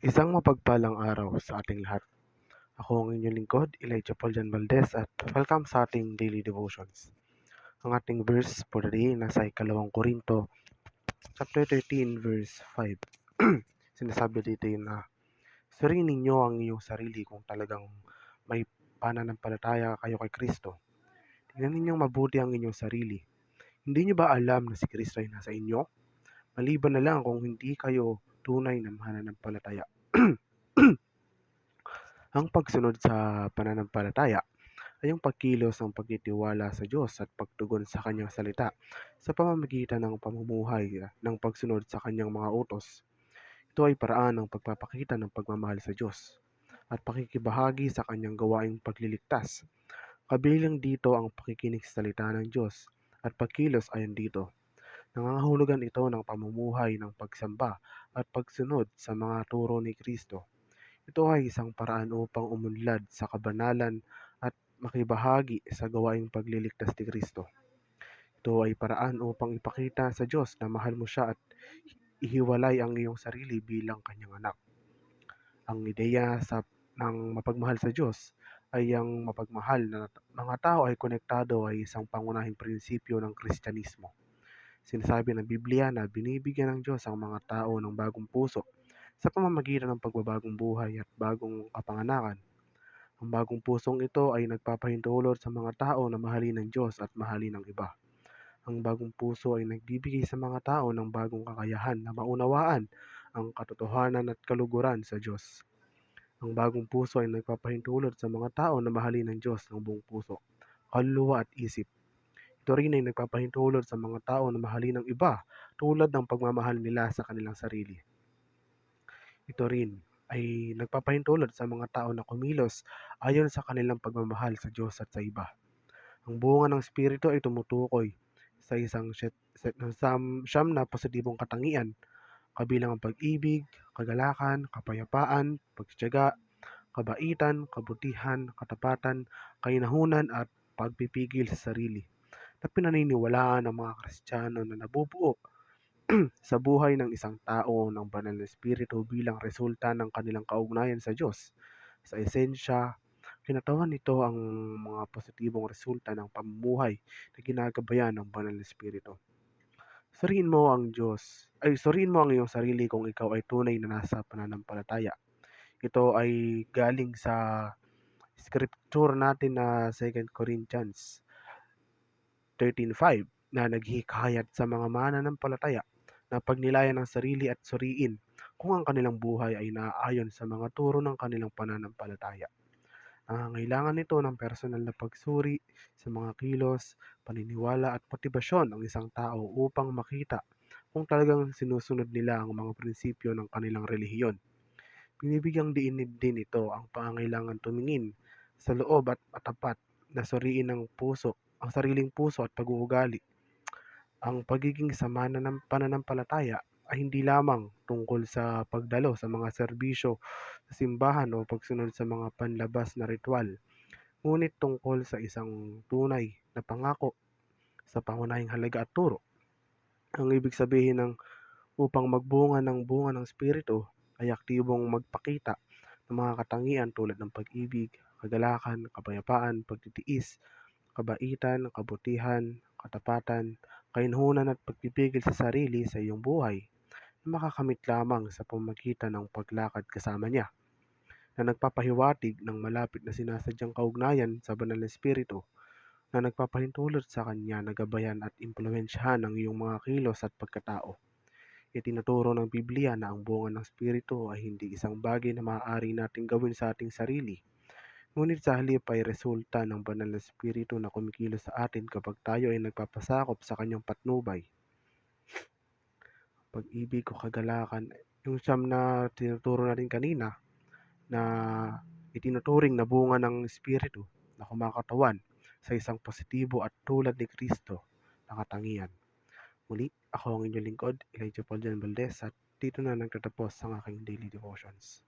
Isang mapagpalang araw sa ating lahat. Ako ang inyong lingkod, Elijah Paul Jan Valdez at welcome sa ating daily devotions. Ang ating verse for the day nasa ikalawang Korinto, chapter 13, verse 5. Sinasabi dito yun na, suriin ninyo ang inyong sarili kung talagang may pananampalataya kayo kay Kristo. Tingnan ninyong mabuti ang inyong sarili. Hindi nyo ba alam na si Kristo ay nasa inyo? Maliban na lang kung hindi kayo tunay na mananampalataya. Ang pagsunod sa pananampalataya ay ang pagkilos ng pagtitiwala sa Diyos at pagtugon sa Kanyang salita sa pamamagitan ng pamumuhay ng pagsunod sa Kanyang mga utos. Ito ay paraan ng pagpapakita ng pagmamahal sa Diyos at pakikibahagi sa Kanyang gawaing pagliligtas. Kabilang dito ang pakikinig sa salita ng Diyos at pagkilos ayon dito. Nangangahulugan ito ng pamumuhay ng pagsamba at pagsunod sa mga turo ni Kristo. Ito ay isang paraan upang umunlad sa kabanalan at makibahagi sa gawaing pagliligtas ni Kristo. Ito ay paraan upang ipakita sa Diyos na mahal mo siya at ihiwalay ang iyong sarili bilang kanyang anak. Ang ideya ng mapagmahal sa Diyos ay ang mapagmahal na mga tao ay konektado ay isang pangunahing prinsipyo ng Kristyanismo. Sinasabi ng Biblia na binibigyan ng Diyos ang mga tao ng bagong puso sa pamamagitan ng pagbabagong buhay at bagong kapanganakan. Ang bagong pusong ito ay nagpapahintulot sa mga tao na mahalin ng Diyos at mahalin ng iba. Ang bagong puso ay nagbibigay sa mga tao ng bagong kakayahan na maunawaan ang katotohanan at kaluguran sa Diyos. Ang bagong puso ay nagpapahintulot sa mga tao na mahalin ng Diyos ng buong puso, kaluluwa at isip. Ito rin ay nagpapahintulot sa mga tao na mahalin ng iba tulad ng pagmamahal nila sa kanilang sarili. Ito rin ay nagpapahintulot sa mga tao na kumilos ayon sa kanilang pagmamahal sa Diyos at sa iba. Ang bunga ng Espiritu ay tumutukoy sa isang siyam na positibong katangian, kabilang ang pag-ibig, kagalakan, kapayapaan, pagtitiyaga, kabaitan, kabutihan, katapatan, kainahunan at pagpipigil sa sarili, na pinaniniwalaan ng mga Kristiyano na nabubuo sa buhay ng isang tao ng banal na espiritu bilang resulta ng kanilang kaugnayan sa Diyos. Sa esensya, kinatawan nito ang mga positibong resulta ng pamumuhay na ginagabayan ng banal na espiritu. Suriin mo ang iyong sarili kung ikaw ay tunay na nasa pananampalataya. Ito ay galing sa scripture natin na 2 Corinthians 13:5 na naghihikayat sa mga mananampalataya na pagnilayan ng sarili at suriin kung ang kanilang buhay ay naaayon sa mga turo ng kanilang pananampalataya. Nangangailangan nito ng personal na pagsuri sa mga kilos, paniniwala at motibasyon ng isang tao upang makita kung talagang sinusunod nila ang mga prinsipyo ng kanilang relihiyon. Binibigyang diin din ito ang pangangailangan tumingin sa loob at matapat na suriin ang sariling puso at pag-uugali. Ang pagiging sama ng pananampalataya ay hindi lamang tungkol sa pagdalo sa mga serbisyo sa simbahan o pagsunod sa mga panlabas na ritual, ngunit tungkol sa isang tunay na pangako sa pangunahing halaga at turo. Ang ibig sabihin ng upang magbunga ng bunga ng Espiritu ay aktibong magpakita ng mga katangian tulad ng pag-ibig, kagalakan, kapayapaan, pagtitiis, kabaitan, kabutihan, katapatan, kainhunan at pagpipigil sa sarili sa iyong buhay na makakamit lamang sa pamamagitan ng paglakad kasama niya, na nagpapahiwatig ng malapit na sinasadyang kaugnayan sa banal na espiritu, na nagpapahintulot sa kanya na gabayan at impluwensyahan ang iyong mga kilos at pagkatao. Itinuturo ng Biblia na ang bunga ng Espiritu ay hindi isang bagay na maaari nating gawin sa ating sarili, ngunit sa halip ay resulta ng banal na Espiritu na kumikilos sa atin kapag tayo ay nagpapasakop sa kanyang patnubay. Pag-ibig o kagalakan, yung siyam na tinuturo natin kanina na itinuturing na bunga ng Espiritu na kumakatawan sa isang positibo at tulad ni Kristo na katangian. Muli, ako ang inyong lingkod, Elijah Paul Jan Valdez, at dito na nagtatapos ang aking daily devotions.